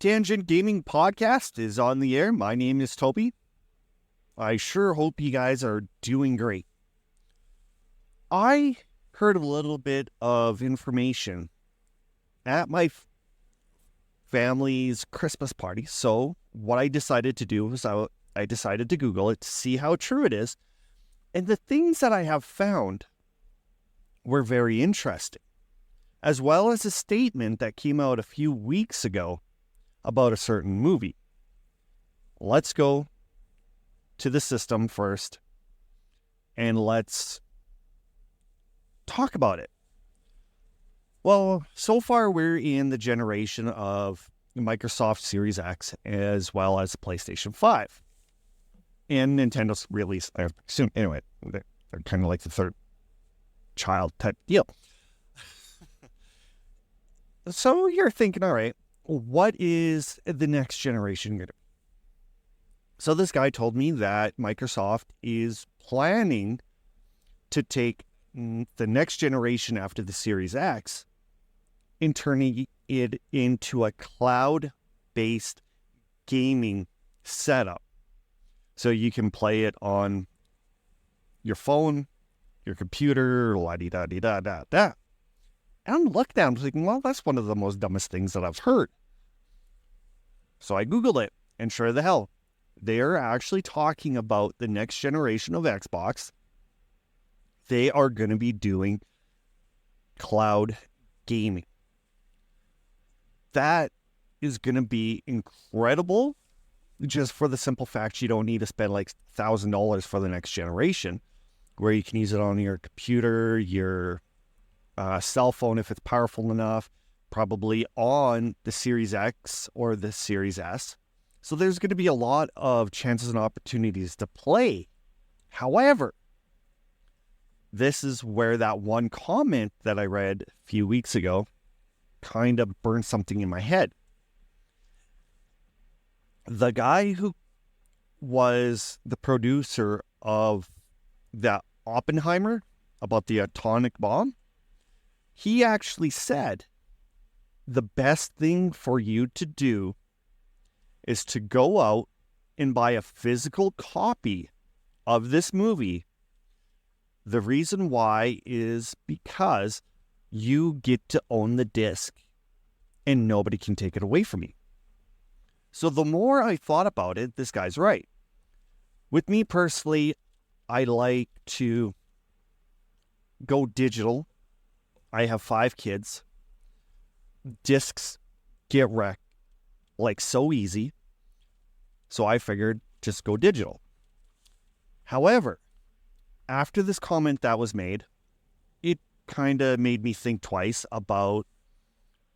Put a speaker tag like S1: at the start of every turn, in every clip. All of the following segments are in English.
S1: Tangent Gaming podcast is on the air. My name is Toby. I sure hope you guys are doing great. I heard a little bit of information at my family's Christmas party. So what I decided to do was I decided to Google it to see how true it is. And the things that I have found were very interesting, as well as a statement that came out a few weeks ago about a certain movie. Let's go to the system first and let's talk about it. Well, so far we're in the generation of Microsoft Series X as well as PlayStation 5. And Nintendo's release soon. Anyway, they're kind of like the third child type deal. So you're thinking, all right, what is the next generation going to be? So this guy told me that Microsoft is planning to take the next generation after the Series X and turning it into a cloud-based gaming setup. So you can play it on your phone, your computer, la-di-da-di-da-da-da. And I'm looking at it, I'm thinking, well, that's one of the most dumbest things that I've heard. So I Googled it, and sure the hell, they are actually talking about the next generation of Xbox. They are going to be doing cloud gaming. That is going to be incredible, just for the simple fact you don't need to spend like $1,000 for the next generation, where you can use it on your computer, your cell phone if it's powerful enough, probably on the Series X or the Series S. So there's going to be a lot of chances and opportunities to play. However, this is where that one comment that I read a few weeks ago kind of burned something in my head. The guy who was the producer of that Oppenheimer about the atomic bomb, he actually said the best thing for you to do is to go out and buy a physical copy of this movie. The reason why is because you get to own the disc and nobody can take it away from you. So the more I thought about it, this guy's right. With me personally, I like to go digital. I have 5 kids. Discs get wrecked like so easy. So I figured just go digital. However, after this comment that was made, it kind of made me think twice about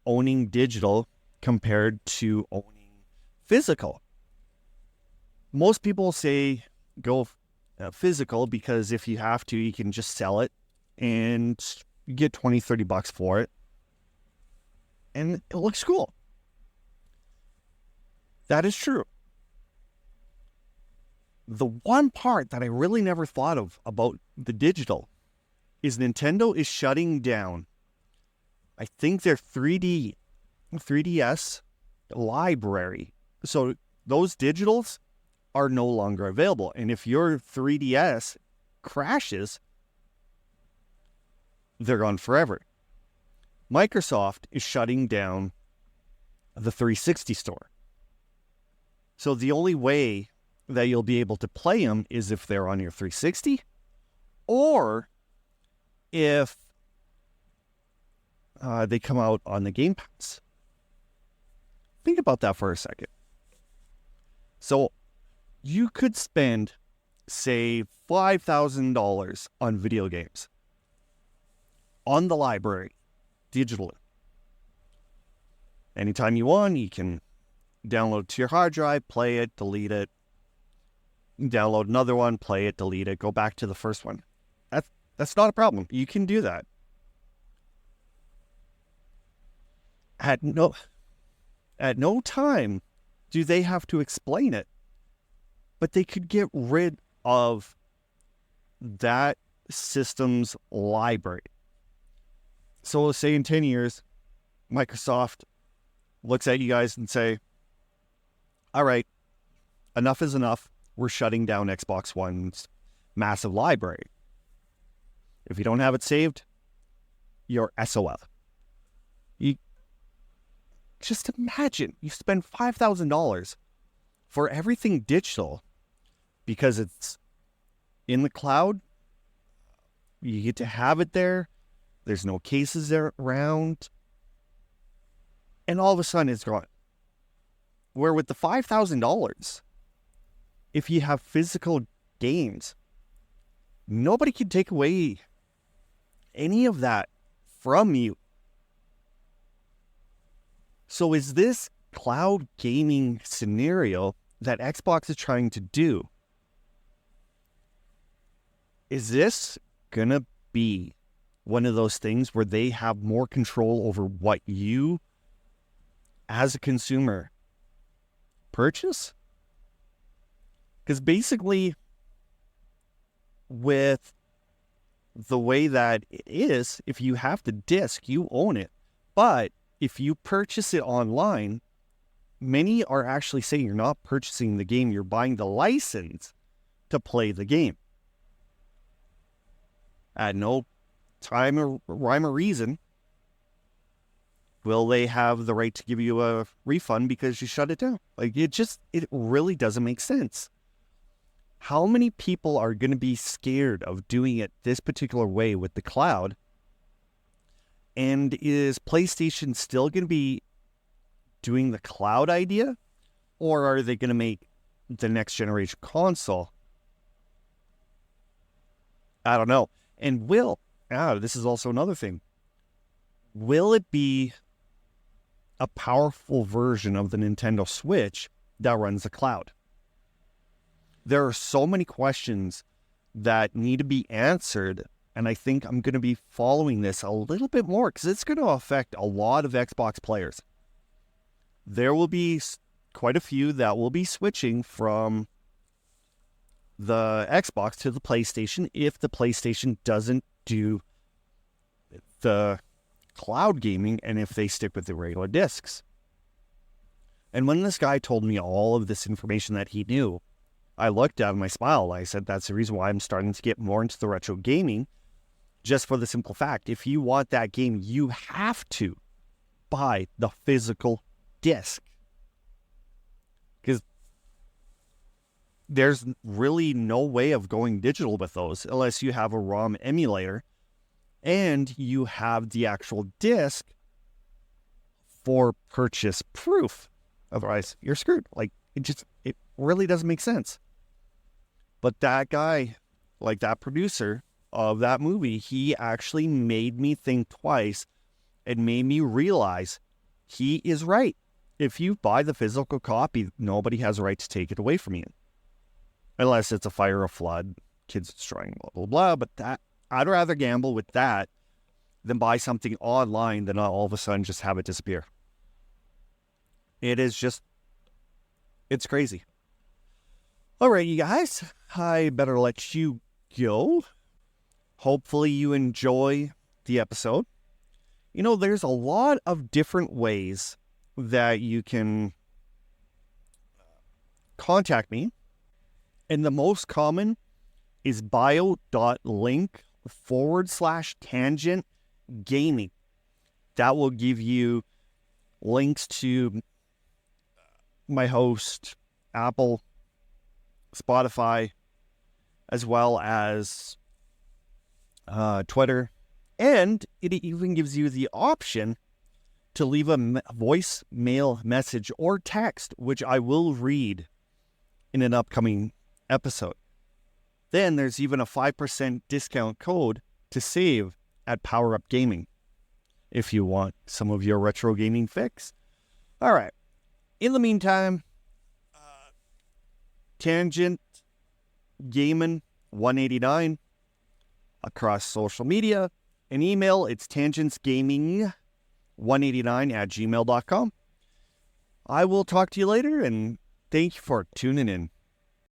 S1: owning digital compared to owning physical. Most people say go physical because if you have to, you can just sell it and you get $20-$30 for it. And it looks cool. That is true. The one part that I really never thought of about the digital is Nintendo is shutting down, I think, their 3DS library. So those digitals are no longer available. And if your 3DS crashes, they're gone forever. Microsoft is shutting down the 360 store. So the only way that you'll be able to play them is if they're on your 360 or if they come out on the Game Pass. Think about that for a second. So you could spend, say, $5,000 on video games on the library digitally. Anytime you want, you can download it to your hard drive, play it, delete it, download another one, play it, delete it, go back to the first one. That's not a problem. You can do that. At no time do they have to explain it, but they could get rid of that system's library. So let's say in 10 years, Microsoft looks at you guys and say, all right, enough is enough. We're shutting down Xbox One's massive library. If you don't have it saved, you're SOL. You just imagine you spend $5,000 for everything digital because it's in the cloud. You get to have it there. There's no cases there around. And all of a sudden it's gone. Where with the $5,000, if you have physical games, nobody can take away any of that from you. So is this cloud gaming scenario that Xbox is trying to do, is this going to be one of those things where they have more control over what you, as a consumer, purchase? Because basically, with the way that it is, if you have the disc, you own it. But if you purchase it online, many are actually saying you're not purchasing the game, you're buying the license to play the game. At no time or rhyme or reason will they have the right to give you a refund because you shut it down. Like, it really doesn't make sense. How many people are going to be scared of doing it this particular way with the cloud? And is PlayStation still going to be doing the cloud idea? Or are they going to make the next generation console? I don't know. And this is also another thing. Will it be a powerful version of the Nintendo Switch that runs the cloud? There are so many questions that need to be answered, and I think I'm going to be following this a little bit more because it's going to affect a lot of Xbox players. There will be quite a few that will be switching from the Xbox to the PlayStation if the PlayStation doesn't do the cloud gaming and if they stick with the regular discs. And when this guy told me all of this information that he knew, I looked at him, I smiled. I said, that's the reason why I'm starting to get more into the retro gaming, just for the simple fact, if you want that game, you have to buy the physical disc. Because there's really no way of going digital with those unless you have a ROM emulator and you have the actual disc for purchase proof. Otherwise, you're screwed. Like, it really doesn't make sense. But that guy, like that producer of that movie, he actually made me think twice and made me realize he is right. If you buy the physical copy, nobody has a right to take it away from you. Unless it's a fire, a flood, kids destroying, blah, blah, blah. But that, I'd rather gamble with that than buy something online than all of a sudden just have it disappear. It's crazy. All right, you guys, I better let you go. Hopefully you enjoy the episode. You know, there's a lot of different ways that you can contact me. And the most common is Bio.link /TangentGaming. That will give you links to my host, Apple, Spotify, as well as Twitter. And it even gives you the option to leave a voicemail message or text, which I will read in an upcoming episode. Then there's even a 5% discount code to save at Power Up Gaming if you want some of your retro gaming fix. All right. In the meantime, TangentGaming 189 across social media and email. It's tangentsgaming189@gmail.com. I will talk to you later, and thank you for tuning in.